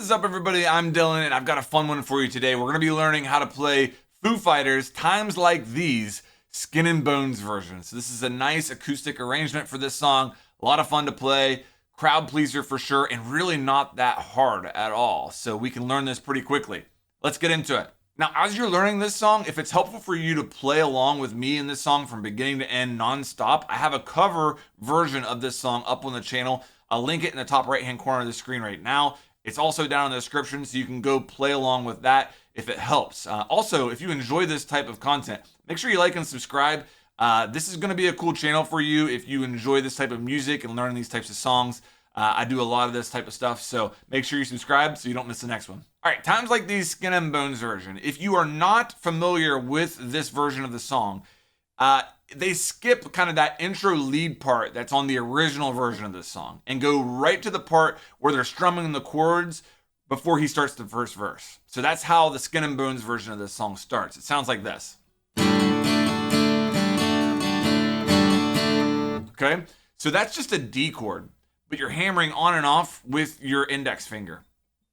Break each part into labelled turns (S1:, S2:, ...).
S1: is up, everybody? I'm Dylan, and I've got a fun one for you today. We're going to be learning how to play Foo Fighters' Times Like These Skin and Bones version. So this is a nice acoustic arrangement for this song. A lot of fun to play, crowd pleaser for sure, and really not that hard at all. So we can learn this pretty quickly. Let's get into it. Now, as you're learning this song, if it's helpful for you to play along with me in this song from beginning to end nonstop, I have a cover version of this song up on the channel. I'll link it in the top right-hand corner of the screen right now. It's also down in the description, so you can go play along with that if it helps. Also, if you enjoy this type of content, make sure you like and subscribe. This is going to be a cool channel for you if you enjoy this type of music and learning these types of songs. I do a lot of this type of stuff, so make sure you subscribe so you don't miss the next one. All right, Times Like These Skin and Bones version. If you are not familiar with this version of the song, they skip kind of that intro lead part that's on the original version of this song and go right to the part where they're strumming the chords before he starts the first verse. So that's how the Skin and Bones version of this song starts. It sounds like this. Okay, so that's just a D chord, but you're hammering on and off with your index finger.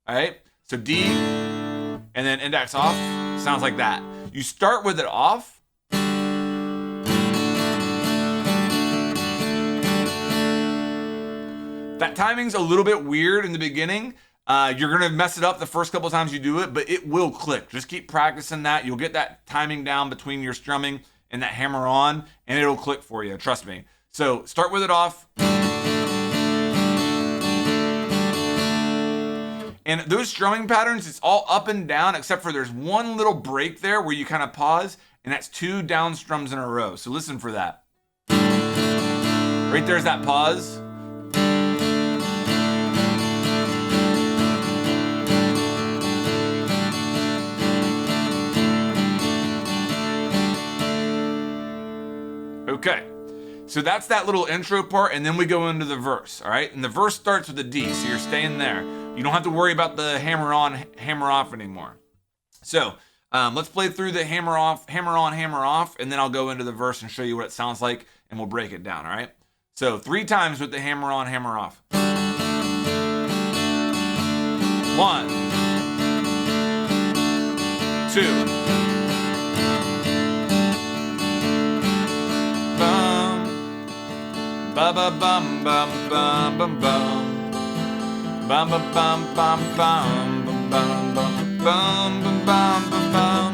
S1: All right, so D and then index off sounds like that. You start with it off. That timing's a little bit weird in the beginning. You're gonna mess it up the first couple times you do it, but it will click. Just keep practicing that. You'll get that timing down between your strumming and that hammer on, and it'll click for you, trust me. So start with it off. And those strumming patterns, it's all up and down, except for there's one little break there where you kind of pause, and that's 2 down strums in a row. So listen for that. Right there's that pause. Okay, so that's that little intro part, and then we go into the verse, all right? And the verse starts with a D, so you're staying there. You don't have to worry about the hammer on, hammer off anymore. So let's play through the hammer off, hammer on, hammer off, and then I'll go into the verse and show you what it sounds like, and we'll break it down, all right? So 3 times with the hammer on, hammer off. 1, 2. Ba ba bum bum bum bum bum bum bum bum bum bum bum bum bum bum bum.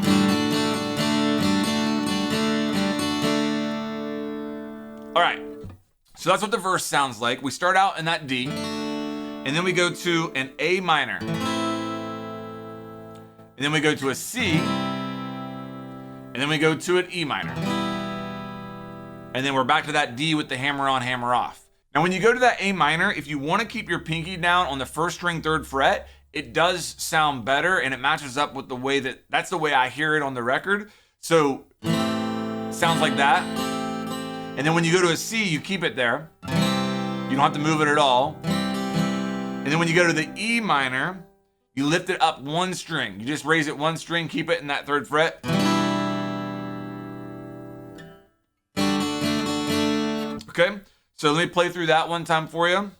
S1: All right, so that's what the verse sounds like. We start out in that D, and then we go to an A minor, and then we go to a C, and then we go to an E minor. And then we're back to that D with the hammer on, hammer off. Now, when you go to that A minor, if you want to keep your pinky down on the 1st string, 3rd fret, it does sound better, and it matches up with the way that's the way I hear it on the record. So, sounds like that. And then when you go to a C, you keep it there. You don't have to move it at all. And then when you go to the E minor, you lift it up 1 string. You just raise it 1 string, keep it in that 3rd fret. Okay, so let me play through that one time for you.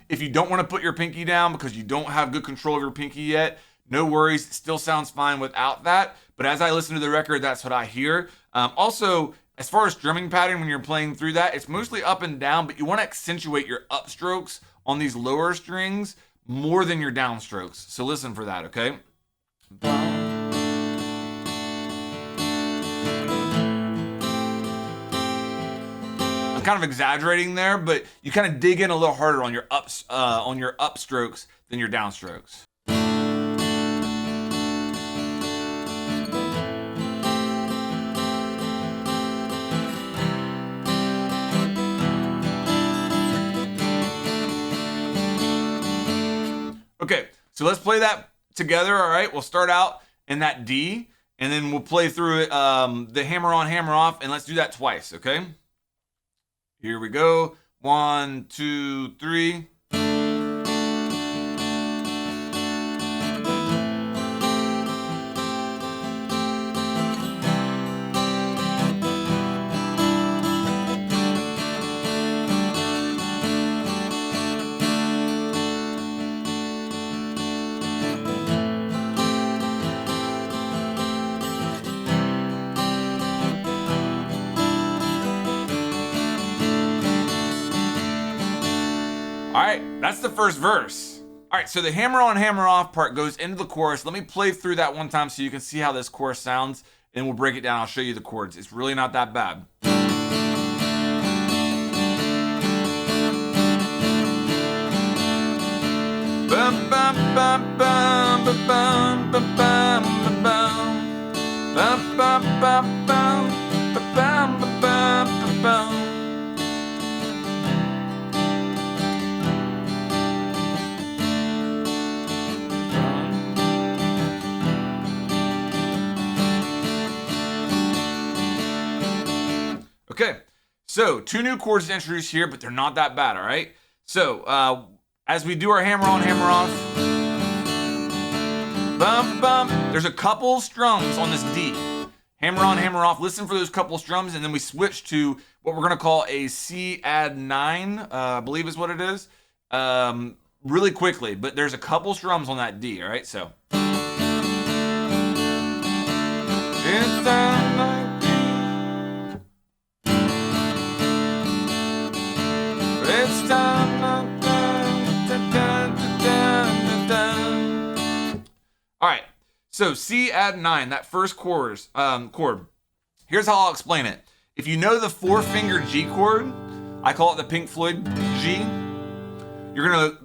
S1: If you don't want to put your pinky down because you don't have good control of your pinky yet, no worries, it still sounds fine without that. But as I listen to the record, that's what I hear. Also, as far as strumming pattern, when you're playing through that, it's mostly up and down, but you want to accentuate your upstrokes on these lower strings more than your downstrokes. So listen for that, okay? I'm kind of exaggerating there, but you kind of dig in a little harder on your upstrokes than your downstrokes. Okay, so let's play that together, all right? We'll start out in that D, and then we'll play through it, the hammer on, hammer off, and let's do that twice, okay? Here we go. 1, 2, 3. That's the first verse. All right, so the hammer on, hammer off part goes into the chorus. Let me play through that one time so you can see how this chorus sounds, and we'll break it down. I'll show you the chords. It's really not that bad. Bum, bum, bum, bum, bum, bum, bum, bum, bum. Bum, bum, bum, bum, bum, bum, bum, bum. Okay, so 2 new chords to introduce here, but they're not that bad, all right? So, as we do our hammer on, hammer off, bum, bum, there's a couple strums on this D. Hammer on, hammer off, listen for those couple strums, and then we switch to what we're gonna call a C add 9, I believe is what it is, really quickly, but there's a couple strums on that D, all right? So. It's time. All right, so C add 9, that first chord. Here's how I'll explain it. If you know the 4-finger G chord, I call it the Pink Floyd G. You're gonna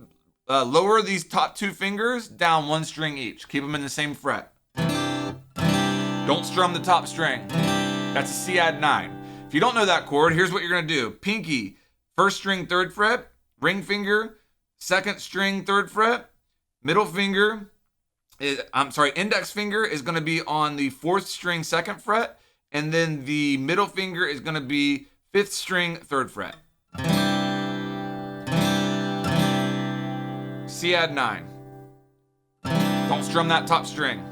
S1: lower these top 2 fingers down 1 string each. Keep them in the same fret. Don't strum the top string. That's a C add 9. If you don't know that chord, here's what you're gonna do. Pinky, 1st string, 3rd fret. Ring finger, 2nd string, 3rd fret. Middle finger, index finger is going to be on the 4th string, 2nd fret. And then the middle finger is going to be 5th string, 3rd fret. C add 9. Don't strum that top string.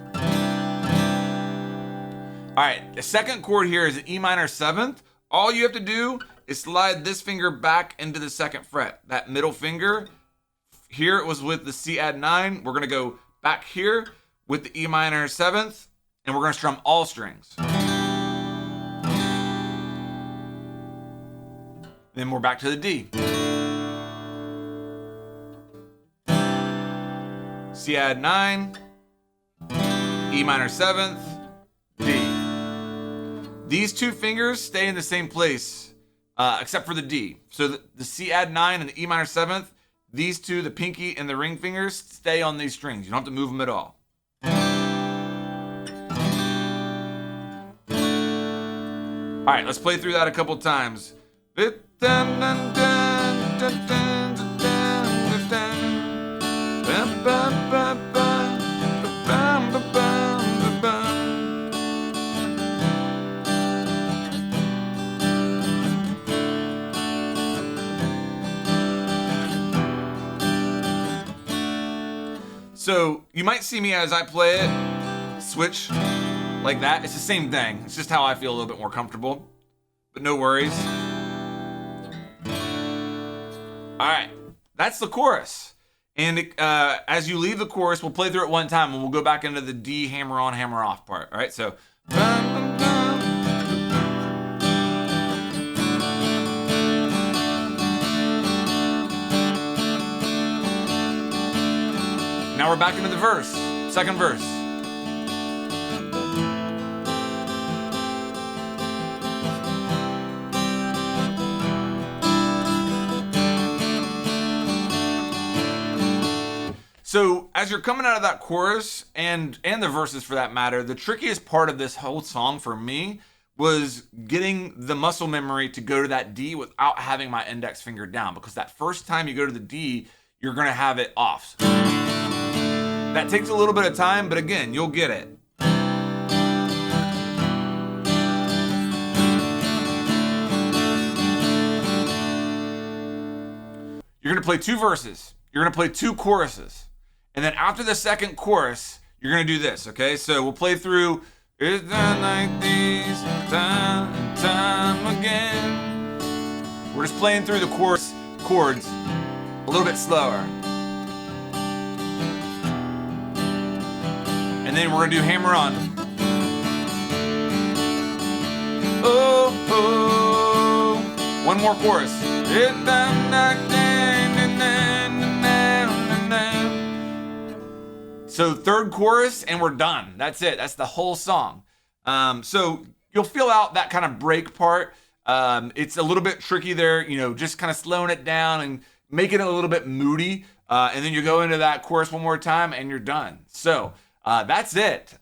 S1: All right, the second chord here is an E minor 7th. All you have to do is slide this finger back into the 2nd fret. That middle finger, here it was with the C add 9. We're gonna go back here with the E minor 7th, and we're gonna strum all strings. Then we're back to the D. C add 9, E minor 7th, D. These 2 fingers stay in the same place. Except for the D. So the C add 9 and the E minor 7th, these 2, the pinky and the ring fingers, stay on these strings. You don't have to move them at all. All right, let's play through that a couple times. So you might see me as I play it, switch like that. It's the same thing. It's just how I feel a little bit more comfortable, but no worries. All right, that's the chorus. And as you leave the chorus, we'll play through it one time and we'll go back into the D hammer on, hammer off part. All right, so. Now we're back into the verse, second verse. So as you're coming out of that chorus and the verses for that matter, the trickiest part of this whole song for me was getting the muscle memory to go to that D without having my index finger down, because that first time you go to the D, you're gonna have it off. That takes a little bit of time, but again, you'll get it. You're gonna play 2 verses. You're gonna play 2 choruses. And then after the second chorus, you're gonna do this, okay? So we'll play through, it's done like these, time and time again. We're just playing through the chords a little bit slower. And then we're gonna do hammer on. Oh, oh. One more chorus. It's done like So third chorus and we're done. That's it. That's the whole song. So you'll feel out that kind of break part. It's a little bit tricky there, just kind of slowing it down and making it a little bit moody. And then you go into that chorus one more time and you're done. So that's it.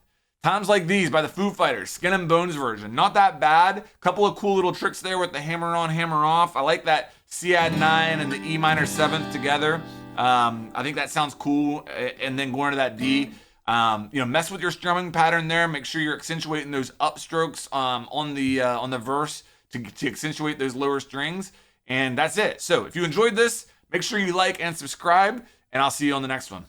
S1: Times Like These by the Foo Fighters, Skin and Bones version. Not that bad. Couple of cool little tricks there with the hammer on, hammer off. I like that C add 9 and the E minor 7th together. I think that sounds cool. And then going to that D. Mess with your strumming pattern there. Make sure you're accentuating those upstrokes on the verse to accentuate those lower strings. And that's it. So if you enjoyed this, make sure you like and subscribe, and I'll see you on the next one.